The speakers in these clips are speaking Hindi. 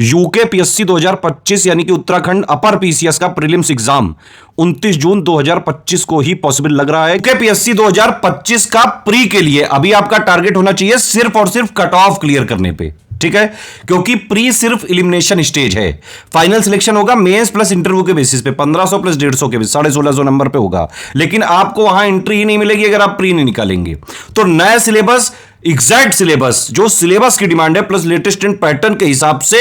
यूके पीएससी 2025 यानी कि उत्तराखंड अपर पीसीएस का प्रीलिम्स एग्जाम 29 जून 2025 को ही पॉसिबल लग रहा है। यूके पीएससी 2025 का प्री के लिए अभी आपका टारगेट होना चाहिए सिर्फ और सिर्फ कट ऑफ क्लियर करने पे, ठीक है, क्योंकि प्री सिर्फ एलिमिनेशन स्टेज है। फाइनल सिलेक्शन होगा मेंस प्लस इंटरव्यू के बेसिस पे 1500 प्लस 150 के बेसिस 1650 नंबर पे होगा, लेकिन आपको वहां एंट्री ही नहीं मिलेगी अगर आप प्री नहीं निकालेंगे। तो नया सिलेबस, एग्जैक्ट सिलेबस, जो सिलेबस की डिमांड है प्लस लेटेस्ट एंड पैटर्न के हिसाब से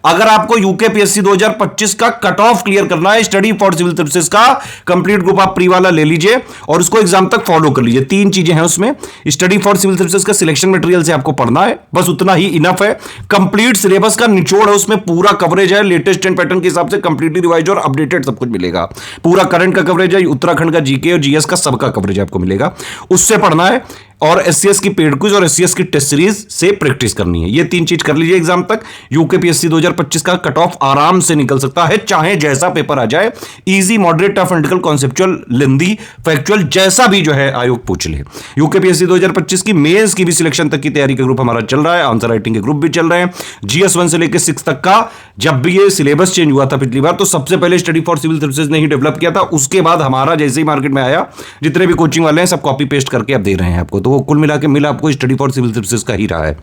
अगर आपको यूके पीएससी 2025 का कट ऑफ क्लियर करना है, स्टडी फॉर सिविल सर्विसेज का कंप्लीट ग्रुप आप प्री वाला ले लीजिए और उसको एग्जाम तक फॉलो कर लीजिए। 3 चीजें हैं उसमें। स्टडी फॉर सिविल सर्विसेज का सिलेक्शन मटेरियल से आपको पढ़ना है, बस उतना ही इनफ है। कंप्लीट सिलेबस का निचोड़ है, उसमें पूरा कवरेज है, लेटेस्ट एंड पैटर्न के हिसाब से कंप्लीटली रिवाइज और अपडेटेड सब कुछ मिलेगा। पूरा करंट का कवरेज है, उत्तराखंड का जीके और जीएस का सबका कवरेज आपको मिलेगा, उससे पढ़ना है। और एससीएस की पेड क्विज और एससीएस की टेस्ट सीरीज से प्रैक्टिस करनी है। ये 3 चीज कर लीजिए एग्जाम तक। यूके पीएससी 2025 का कट ऑफ आराम से निकल सकता है, चाहे जैसा पेपर आ जाए। इजी, मॉडरेट, टफ, एंडिकल, कॉन्सेप्चुअल, लेंदी, फैक्चुअल, जैसा भी जो है आयोग पूछ ले। यूके पीएससी 2025 की मेंस की भी सिलेक्शन तक की तैयारी का ग्रुप हमारा चल रहा है, आंसर राइटिंग के ग्रुप भी चल रहे हैं। जीएस 1 से लेकर 6 तक का जब भी ये सिलेबस चेंज हुआ था पिछली बार, तो सबसे पहले स्टडी फॉर सिविल सर्विसेज ने ही डेवलप किया था। उसके बाद हमारा जैसे ही मार्केट में आया, जितने भी कोचिंग वाले हैं सब कॉपी पेस्ट करके अब दे रहे हैं आपको, तो वो कुल मिला के आपको स्टडी फॉर सिविल सर्विसेज का ही रहा है,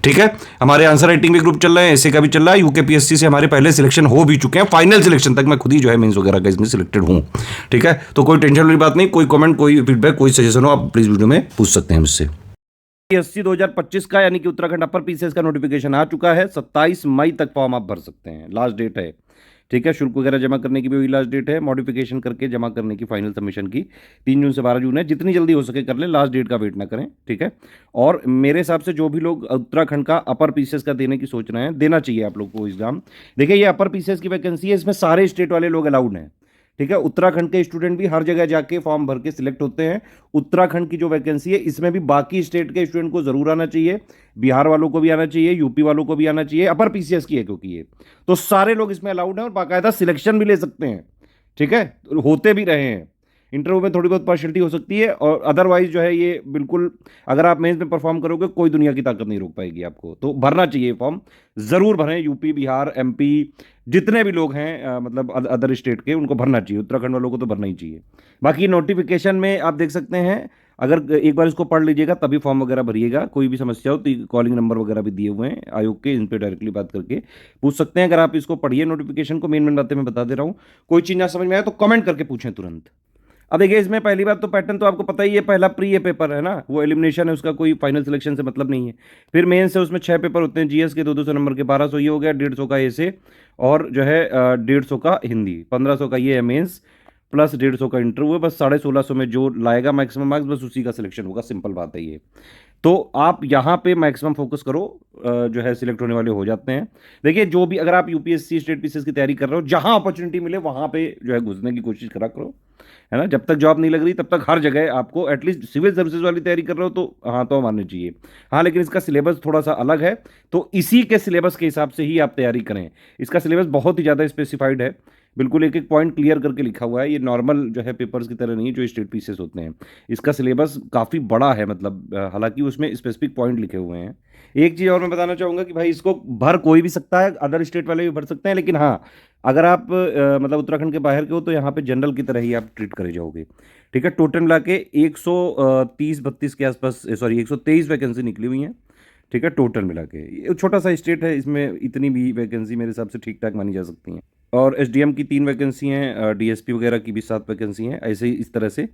ठीक है। हमारे आंसर राइटिंग भी ग्रुप चल रहे हैं, ऐसे का भी चल रहा है। यूके पीएससी से हमारे पहले सिलेक्शन हो भी चुके हैं, फाइनल सिलेक्शन तक मैं खुद ही जो है मेंस वगैरह का इसमें सिलेक्टेड हूं, ठीक है। तो कोई टेंशन वाली बात नहीं, कोई कमेंट, कोई फीडबैक, कोई सजेशन हो आप प्लीज वीडियो में पूछ सकते हैं मुझसे। पीएससी 2025 का यानी कि उत्तराखंड अपर पीसीएस का नोटिफिकेशन आ चुका है। 27 मई तक फॉर्म आप भर सकते हैं, लास्ट डेट है, ठीक है। शुल्क वगैरह जमा करने की भी वही लास्ट डेट है, मॉडिफिकेशन करके जमा करने की फाइनल सबमिशन की 3 जून से 12 जून है। जितनी जल्दी हो सके कर लें, लास्ट डेट का वेट ना करें, ठीक है। और मेरे हिसाब से जो भी लोग उत्तराखंड का अपर पीसीएस का देने की सोच रहे हैं, देना चाहिए आप लोग को एग्जाम। देखिए ये अपर पीसीएस की वैकेंसी है, इसमें सारे स्टेट वाले लोग अलाउड हैं, ठीक है। उत्तराखंड के स्टूडेंट भी हर जगह जाके फॉर्म भर के सिलेक्ट होते हैं। उत्तराखंड की जो वैकेंसी है इसमें भी बाकी स्टेट के स्टूडेंट को जरूर आना चाहिए, बिहार वालों को भी आना चाहिए, यूपी वालों को भी आना चाहिए। अपर पीसीएस की है क्योंकि ये, तो सारे लोग इसमें अलाउड हैं और बाकायदा सिलेक्शन भी ले सकते हैं, ठीक है। होते भी रहे हैं। इंटरव्यू में थोड़ी बहुत पार्शलिटी हो सकती है और अदरवाइज जो है ये बिल्कुल, अगर आप मेंस में परफॉर्म करोगे कोई दुनिया की ताकत नहीं रोक पाएगी आपको। तो भरना चाहिए फॉर्म, जरूर भरें। यूपी, बिहार, एमपी, जितने भी लोग हैं मतलब अदर स्टेट के, उनको भरना चाहिए। उत्तराखंड वालों को तो भरना ही चाहिए। बाकी नोटिफिकेशन में आप देख सकते हैं, अगर एक बार इसको पढ़ लीजिएगा तभी फॉर्म वगैरह भरिएगा। कोई भी समस्या हो तो कॉलिंग नंबर वगैरह भी दिए हुए हैं आयोग के, इन पर डायरेक्टली बात करके पूछ सकते हैं। अगर आप इसको पढ़िए नोटिफिकेशन को, मेन बातें मैं बता दे रहा हूँ। कोई चीज़ ना समझ में आए तो कमेंट करके पूछें तुरंत। अब देखिए इसमें पहली बात तो पैटर्न तो आपको पता ही है, पहला प्री ये पेपर है ना, वो एलिमिनेशन है, उसका कोई फाइनल सिलेक्शन से मतलब नहीं है। फिर मेन से उसमें 6 पेपर होते हैं, जीएस के 200 नंबर के 1200 ये हो गया, 150 का ऐसे और जो है 150 का हिंदी, 1500 का ये है मेंस, प्लस 150 का इंटरव्यू है। बस 1650 में जो लाएगा मैक्सिमम मार्क्स, बस उसी का सिलेक्शन होगा, सिंपल बात है ये। तो आप यहाँ पे मैक्सिमम फोकस करो, जो है सिलेक्ट होने वाले हो जाते हैं। देखिए जो भी, अगर आप यूपीएससी स्टेट पीसीएस की तैयारी कर रहे हो, जहाँ अपॉर्चुनिटी मिले वहाँ पे जो है घुसने की कोशिश करा करो, है ना। जब तक जॉब नहीं लग रही तब तक हर जगह आपको एटलीस्ट सिविल सर्विसेज वाली तैयारी कर रहे हो तो हाँ तो माननी चाहिए। हाँ लेकिन इसका सिलेबस थोड़ा सा अलग है, तो इसी के सिलेबस के हिसाब से ही आप तैयारी करें। इसका सिलेबस बहुत ही ज़्यादा स्पेसिफाइड है, बिल्कुल एक एक पॉइंट क्लियर करके लिखा हुआ है। ये नॉर्मल जो है पेपर्स की तरह नहीं है जो स्टेट पीसेस होते हैं। इसका सिलेबस काफ़ी बड़ा है, मतलब हालांकि उसमें स्पेसिफिक पॉइंट लिखे हुए हैं। एक चीज़ और मैं बताना चाहूँगा कि भाई इसको भर कोई भी सकता है, अदर स्टेट वाले भी भर सकते हैं, लेकिन हाँ अगर आप मतलब उत्तराखंड के बाहर के हो तो यहाँ पे जनरल की तरह ही आप ट्रीट करे जाओगे, ठीक है। टोटल मिला के 130-32 के आसपास, सॉरी 123 वैकेंसी निकली हुई हैं, ठीक है। टोटल मिला के ये छोटा सा स्टेट है, इसमें इतनी भी वैकेंसी मेरे हिसाब से ठीक ठाक मानी जा सकती हैं। और एसडीएम की 3 वैकेंसी हैं, डीएसपी वगैरह की भी 7 वैकेंसी हैं, ऐसे ही इस तरह से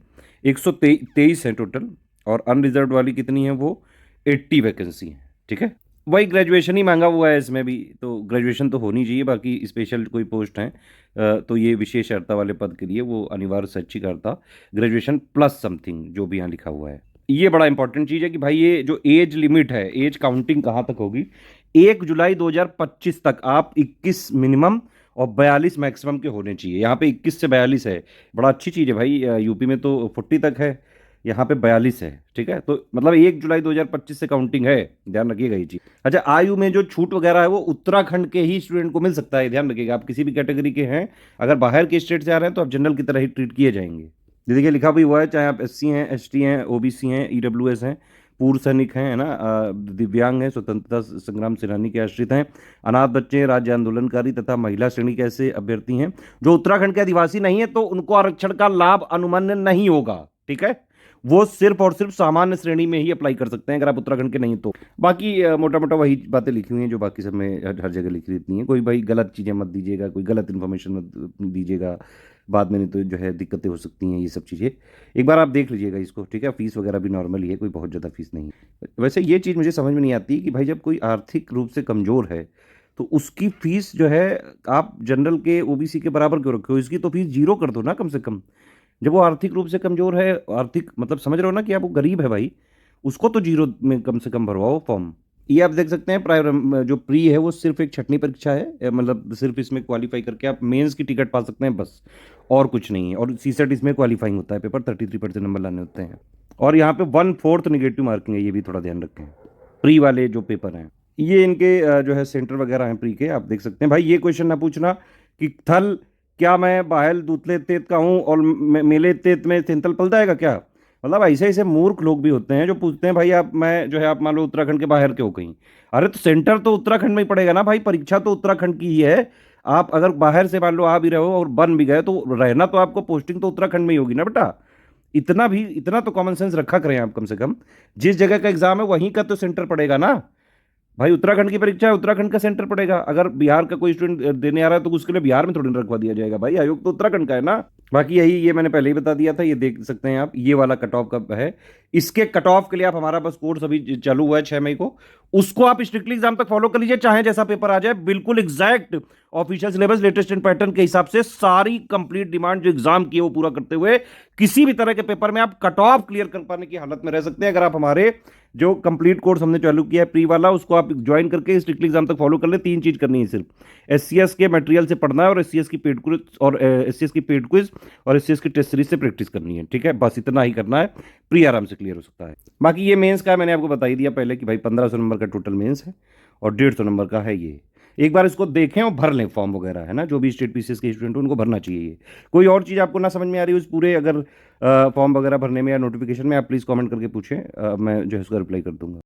123 हैं टोटल। और अनरिजर्व वाली कितनी है, वो 80 वैकेंसी हैं, ठीक है। वही ग्रेजुएशन ही मांगा हुआ है इसमें भी, तो ग्रेजुएशन तो होनी चाहिए। बाकी स्पेशल कोई पोस्ट हैं तो ये विशेष अर्ता वाले पद के लिए वो अनिवार्य शैक्षिक अर्ता ग्रेजुएशन प्लस समथिंग जो भी यहाँ लिखा हुआ है। ये बड़ा इंपॉर्टेंट चीज़ है कि भाई ये जो एज लिमिट है, एज काउंटिंग कहाँ तक होगी, 1 जुलाई 2025 तक आप 21 मिनिमम और 42 मैक्सिमम के होने चाहिए। यहाँ पे 21 से 42 है, बड़ा अच्छी चीज़ है भाई। यूपी में तो 40 तक है, यहाँ पे 42 है, ठीक है। तो मतलब 1 जुलाई 2025 से काउंटिंग है, ध्यान रखिएगा ये चीज़। अच्छा, आयु में जो छूट वगैरह है वो उत्तराखंड के ही स्टूडेंट को मिल सकता है, ध्यान रखिएगा। आप किसी भी कैटेगरी के हैं, अगर बाहर के स्टेट से आ रहे हैं तो आप जनरल की तरह ही ट्रीट किए जाएंगे। देखिए लिखा भी हुआ है, चाहे आप एससी हैं, एसटी हैं, ओबीसी हैं, ईडब्ल्यूएस हैं, पूर्व सैनिक हैं, है ना, दिव्यांग हैं, स्वतंत्रता संग्राम सेनानी के आश्रित हैं, अनाथ बच्चे, राज्य आंदोलनकारी तथा महिला श्रेणी के ऐसे अभ्यर्थी हैं जो उत्तराखंड के आदिवासी नहीं है, तो उनको आरक्षण का लाभ अनुमान्य नहीं होगा। ठीक है, वो सिर्फ और सिर्फ सामान्य श्रेणी में ही अप्लाई कर सकते हैं अगर आप उत्तराखंड के नहीं तो। बाकी मोटा मोटा वही बातें लिखी हुई हैं जो बाकी सब में हर जगह लिखी रहती हैं। कोई भाई गलत चीज़ें मत दीजिएगा, कोई गलत इन्फॉर्मेशन मत दीजिएगा बाद में, नहीं तो जो है दिक्कतें हो सकती हैं ये सब चीज़ें। एक बार आप देख लीजिएगा इसको, ठीक है। फीस वगैरह भी नॉर्मल ही है, कोई बहुत ज़्यादा फीस नहीं है। वैसे ये चीज़ मुझे समझ में नहीं आती कि भाई जब कोई आर्थिक रूप से कमज़ोर है तो उसकी फीस जो है आप जनरल के ओबीसी के बराबर क्यों रखे हो? इसकी तो फीस जीरो कर दो ना कम से कम। जब वो आर्थिक रूप से कमज़ोर है, आर्थिक मतलब समझ रहे हो ना कि आप, वो गरीब है भाई, उसको तो जीरो में कम से कम भरवाओ फॉर्म। ये आप देख सकते हैं, प्राइमरी जो प्री है वो सिर्फ एक छटनी परीक्षा है, मतलब सिर्फ इसमें क्वालिफाई करके आप मेंस की टिकट पा सकते हैं बस, और कुछ नहीं है। और सीसेट इसमें क्वालिफाइंग होता है, पेपर 33% नंबर लाने होते हैं। और यहाँ पे 1/4 निगेटिव मार्किंग है, ये भी थोड़ा ध्यान रखें। प्री वाले जो पेपर हैं ये इनके जो है सेंटर वगैरह हैं प्री के, आप देख सकते हैं। भाई ये क्वेश्चन ना पूछना कि थल क्या मैं बाहल दूतले तेत का हूँ और मेले तेत में तेंतल पल जाएगा क्या? मतलब ऐसे ऐसे मूर्ख लोग भी होते हैं जो पूछते हैं भाई आप, मैं जो है आप मान लो उत्तराखंड के बाहर के हो कहीं, अरे तो सेंटर तो उत्तराखंड में ही पड़ेगा ना भाई, परीक्षा तो उत्तराखंड की ही है। आप अगर बाहर से मान लो आ भी रहे हो और बन भी गए तो रहना तो आपको, पोस्टिंग तो उत्तराखंड में ही होगी ना बेटा। इतना तो कॉमन सेंस रखा करें आप कम से कम। जिस जगह का एग्जाम है वहीं का तो सेंटर पड़ेगा ना भाई। उत्तराखंड की परीक्षा है, उत्तराखंड का सेंटर पड़ेगा। अगर बिहार का कोई स्टूडेंट देने आ रहा है तो उसके लिए बिहार में थोड़ी ना रखवा दिया जाएगा भाई, आयोग तो उत्तराखंड का है ना। बाकी यही, ये मैंने पहले ही बता दिया था, ये देख सकते हैं आप, ये वाला कट ऑफ का है। इसके कट ऑफ के लिए आप, हमारा बस कोर्स अभी चालू हुआ है 6 मई को, उसको आप स्ट्रिक्टली एग्जाम तक फॉलो कर लीजिए, चाहे जैसा पेपर आ जाए, बिल्कुल exact official syllabus latest and pattern के हिसाब से सारी कंप्लीट डिमांड जो एग्जाम की है वो पूरा करते हुए किसी भी तरह के पेपर में आप कट ऑफ क्लियर कर पाने की हालत में रह सकते हैं अगर आप हमारे जो कंप्लीट कोर्स हमने चालू किया है प्री वाला, उसको आप ज्वाइन करके स्ट्रिक्टली एग्जाम तक फॉलो कर ले। 3 चीज करनी है सिर्फ, एससीएस के मटेरियल से पढ़ना है, और एससीएस की पेड क्विज और एससीएस की पेड क्विज और एससीएस की टेस्ट सीरीज से प्रैक्टिस करनी है। ठीक है, बस इतना ही करना है, प्री आराम से क्लियर हो सकता है। बाकी ये मेंस का मैंने आपको बता ही दिया पहले कि भाई 1500 नंबर का टोटल मेंस है और 150 नंबर का है ये। एक बार इसको देखें और भर लें फॉर्म वगैरह, है ना, जो भी स्टेट पीसीएस के स्टूडेंट उनको भरना चाहिए ये। कोई और चीज़ आपको ना समझ में आ रही है उस पूरे अगर फॉर्म वगैरह भरने में या नोटिफिकेशन में, आप प्लीज़ कमेंट करके पूछें, मैं जो है उसका रिप्लाई कर दूंगा।